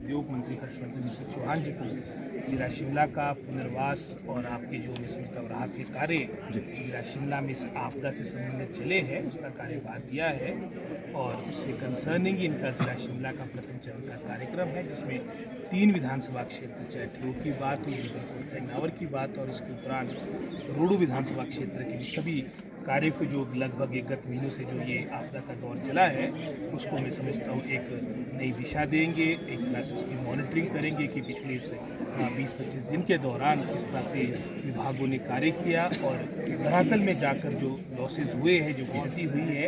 उद्योग मंत्री हर्षवर्धन सिंह चौहान जी को जिला शिमला का पुनर्वास और आपके जो मैं समझता हूँ राहत के कार्य जिला शिमला में इस आपदा से संबंधित चले हैं उसका कार्यभार दिया है और उससे कंसर्निंग इनका जिला शिमला का प्रथम चरण का कार्यक्रम है जिसमें 3 विधानसभा क्षेत्र चाहे ठियोग की बात हो, जबलपुर खैनावर की बात और इसके उपरांत रोडू विधानसभा क्षेत्र के भी सभी कार्य को जो लगभग एक गत महीनों से जो ये आपदा का दौर चला है उसको मैं समझता हूँ एक नई दिशा देंगे, एक तरह से उसकी मॉनिटरिंग करेंगे कि पिछले इस 20-25 दिन के दौरान किस तरह से विभागों ने कार्य किया और धरातल में जाकर जो लॉसेज हुए हैं, जो क्षति हुई है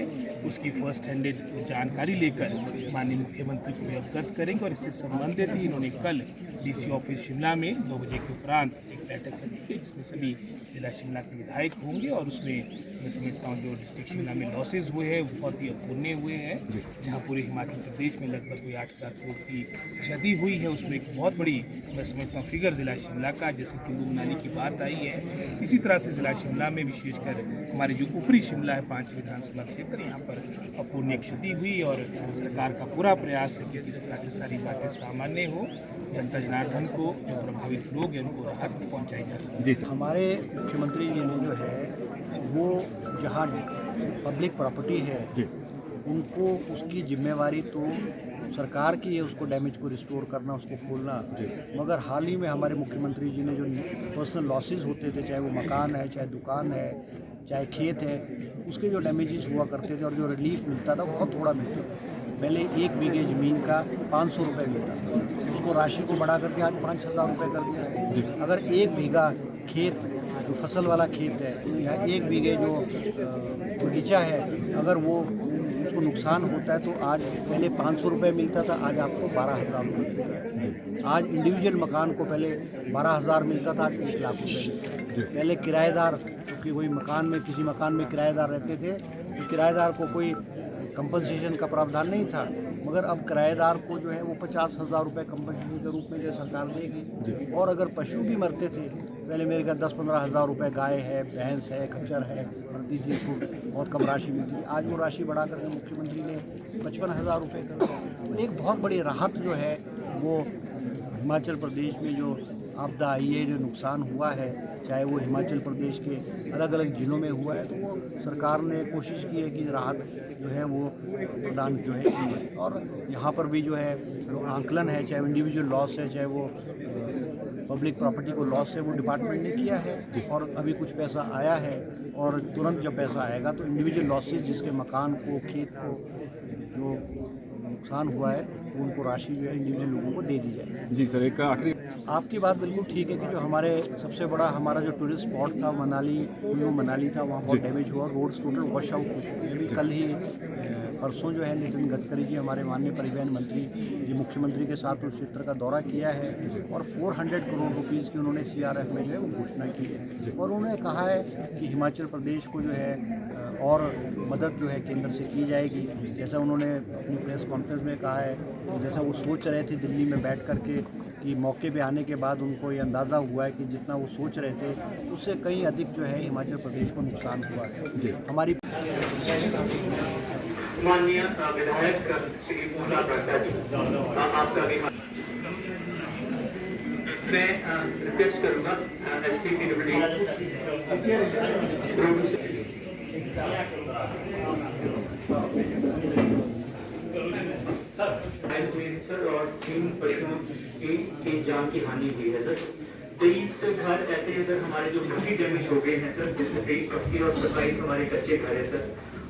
उसकी फर्स्ट हैंडेड जानकारी लेकर माननीय मुख्यमंत्री को भी अवगत करेंगे। और इससे संबंधित ही इन्होंने कल डीसी ऑफिस शिमला में 2 बजे के उपरांत एक बैठक रखी थी जिसमें सभी जिला शिमला के विधायक होंगे और उसमें मैं समझता हूँ जो डिस्ट्रिक्ट शिमला में लॉसेज हुए हैं बहुत ही अपूर्णीय हुए हैं, जहाँ पूरे हिमाचल प्रदेश में लगभग कोई 8,000 करोड़ की क्षति हुई है उसमें एक बहुत बड़ी मैं समझता हूँ फिगर जिला शिमला का, जैसे कुल्लू मनाली की बात आई है इसी तरह से जिला शिमला में विशेषकर हमारे जो ऊपरी शिमला है 5 विधानसभा क्षेत्र यहाँ पर अपूर्णीय क्षति हुई और सरकार का पूरा प्रयास है कि किस तरह से सारी बातें सामान्य हो, जनता जनार्दन को जो प्रभावित लोग हैं उनको राहत पहुँचाई जा सके। जी हमारे मुख्यमंत्री जी ने जो है वो जहाँ पब्लिक प्रॉपर्टी है उनको उसकी जिम्मेवारी तो सरकार की है उसको डैमेज को रिस्टोर करना, उसको खोलना, मगर हाल ही में हमारे मुख्यमंत्री जी ने जो पर्सनल लॉसेस होते थे, चाहे वो मकान है, चाहे दुकान है, चाहे खेत है, उसके जो डैमेजेस हुआ करते थे और जो रिलीफ मिलता था बहुत थोड़ा मिलता था। पहले 1 बीघे ज़मीन का 500 रुपये मिलता था, उसको राशि को बढ़ा करके आज 5,000 रुपये कर दिया है। अगर 1 बीघा खेत जो फसल वाला खेत है या 1 बीघे जो बगीचा है अगर वो उसको नुकसान होता है तो आज पहले 500 रुपये मिलता था, आज आपको 12,000 रुपये मिलता है। आज इंडिविजुअल मकान को पहले 12,000 मिलता था, आज 1 लाख रुपये मिलता है। पहले किराएदार क्योंकि वही मकान में किसी मकान में किराएदार रहते थे तो किराएदार को कोई कंपनसेशन का प्रावधान नहीं था, मगर अब किराएदार को जो है वो 50,000 रुपये कंपनसेशन के रूप में जो सरकार देगी। और अगर पशु भी मरते थे पहले मेरे ख्याल 10-15 हज़ार रुपये गाय है, भैंस है, खच्चर है प्रति दिन को बहुत कम राशि मिलती, आज वो राशि बढ़ा करके मुख्यमंत्री ने 55,000 रुपये कर दिया। तो एक बहुत बड़ी राहत जो है वो हिमाचल प्रदेश में जो आपदा आई है, जो नुकसान हुआ है, चाहे वो हिमाचल प्रदेश के अलग अलग ज़िलों में हुआ है, तो वो सरकार ने कोशिश की है कि राहत जो है वो प्रदान जो है की है। और यहाँ पर भी जो है जो आंकलन है, चाहे इंडिविजुअल लॉस है, चाहे वो पब्लिक प्रॉपर्टी को लॉस है, वो डिपार्टमेंट ने किया है और अभी कुछ पैसा आया है और तुरंत जब पैसा आएगा तो इंडिविजुअल लॉसेज जिसके मकान को, खेत को जो नुकसान हुआ है तो उनको राशि जो है इंडिविजुअल लोगों को दे दी जाए। जी सर, एक आखिरी आपकी बात बिल्कुल ठीक है कि जो हमारे सबसे बड़ा हमारा जो टूरिस्ट स्पॉट था मनाली, कुल्लू मनाली था, वहाँ बहुत डैमेज हुआ, रोड्स टोटल वॉश आउट हो चुके हैं। अभी कल ही परसों जो है नितिन गडकरी जी हमारे माननीय परिवहन मंत्री जी मुख्यमंत्री के साथ उस क्षेत्र का दौरा किया है और 400 करोड़ रुपीज़ की उन्होंने CRF में जो है वो घोषणा की है और उन्होंने कहा है कि हिमाचल प्रदेश को जो है और मदद जो है केंद्र से की जाएगी। जैसा उन्होंने अपनी प्रेस कॉन्फ्रेंस में कहा है, जैसा वो सोच रहे थे दिल्ली में बैठ कर के कि मौके पे आने के बाद उनको ये अंदाज़ा हुआ है कि जितना वो सोच रहे थे उससे कहीं अधिक जो है हिमाचल प्रदेश को नुकसान हुआ है। हमारी माननीय विधायक श्री पूजा भट्टा जी, आपका भी मैं रिक्वेस्ट करूँगा SC की डिप्टी सर और 3 पशुओं की जान की हानि हुई है सर। 23 घर ऐसे हैं सर हमारे जो काफी डैमेज हो गए हैं सर, जिसमें 23 पक्की और 27 हमारे कच्चे घर है सर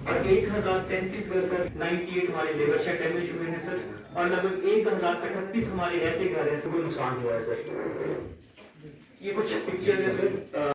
और 1037 घर सर 98 हमारे लेबर शेड डैमेज हुए हैं सर और लगभग 1038 हमारे ऐसे घर हैं सर को नुकसान हुआ है सर। ये कुछ पिक्चर्स है सर।